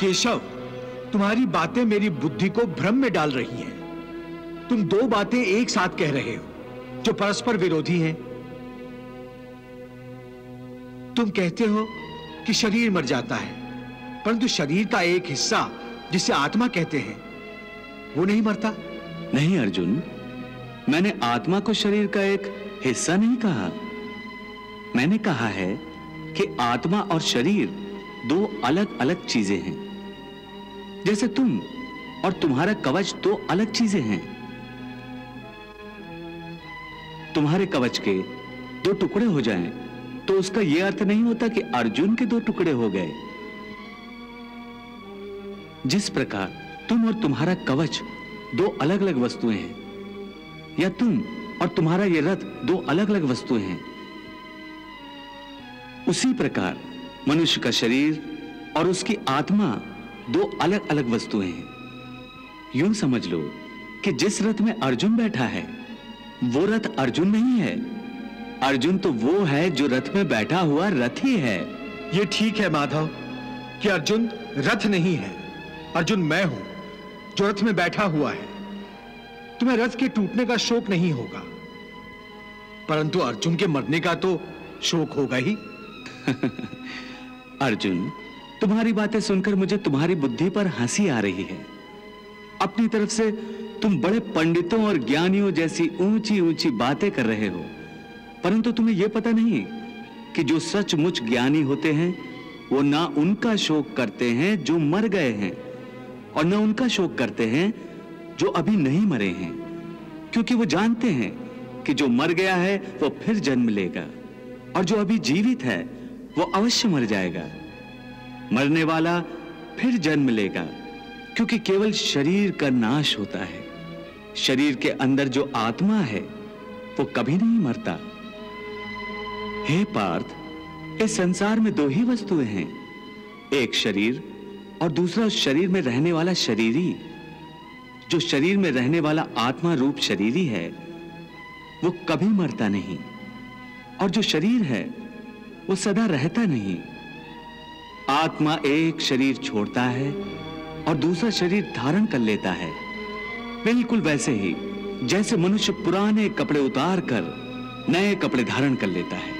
केशव, तुम्हारी बातें मेरी बुद्धि को भ्रम में डाल रही हैं। तुम दो बातें एक साथ कह रहे हो जो परस्पर विरोधी हैं। तुम कहते हो कि शरीर मर जाता है, परंतु शरीर का एक हिस्सा जिसे आत्मा कहते हैं वो नहीं मरता। नहीं अर्जुन, मैंने आत्मा को शरीर का एक हिस्सा नहीं कहा। मैंने कहा है कि आत्मा और शरीर दो अलग अलग चीजें हैं। जैसे तुम और तुम्हारा कवच दो अलग चीजें हैं। तुम्हारे कवच के दो टुकड़े हो जाएं तो उसका यह अर्थ नहीं होता कि अर्जुन के दो टुकड़े हो गए। जिस प्रकार तुम और तुम्हारा कवच दो अलग अलग वस्तुएं हैं, या तुम और तुम्हारा यह रथ दो अलग अलग वस्तुएं हैं, उसी प्रकार मनुष्य का शरीर और उसकी आत्मा दो अलग अलग वस्तुएं हैं। यूं समझ लो कि जिस रथ में अर्जुन बैठा है वो रथ अर्जुन नहीं है। अर्जुन तो वो है जो रथ में बैठा हुआ रथी है। ये ठीक है माधव कि अर्जुन रथ नहीं है। अर्जुन मैं हूं जो रथ में बैठा हुआ है। तुम्हें रथ के टूटने का शोक नहीं होगा, परंतु अर्जुन के मरने का तो शोक होगा ही। अर्जुन, तुम्हारी बातें सुनकर मुझे तुम्हारी बुद्धि पर हंसी आ रही है। अपनी तरफ से तुम बड़े पंडितों और ज्ञानियों जैसी ऊंची ऊंची बातें कर रहे हो, परंतु तुम्हें यह पता नहीं कि जो सचमुच ज्ञानी होते हैं वो ना उनका शोक करते हैं जो मर गए हैं, और ना उनका शोक करते हैं जो अभी नहीं मरे हैं, क्योंकि वो जानते हैं कि जो मर गया है वो फिर जन्म लेगा, और जो अभी जीवित है वो अवश्य मर जाएगा। मरने वाला फिर जन्म लेगा, क्योंकि केवल शरीर का नाश होता है। शरीर के अंदर जो आत्मा है वो कभी नहीं मरता। हे पार्थ, इस संसार में दो ही वस्तुएं हैं, एक शरीर और दूसरा उस शरीर में रहने वाला शरीरी। जो शरीर में रहने वाला आत्मा रूप शरीरी है वो कभी मरता नहीं, और जो शरीर है वो सदा रहता नहीं। आत्मा एक शरीर छोड़ता है और दूसरा शरीर धारण कर लेता है, बिल्कुल वैसे ही जैसे मनुष्य पुराने कपड़े उतार कर नए कपड़े धारण कर लेता है।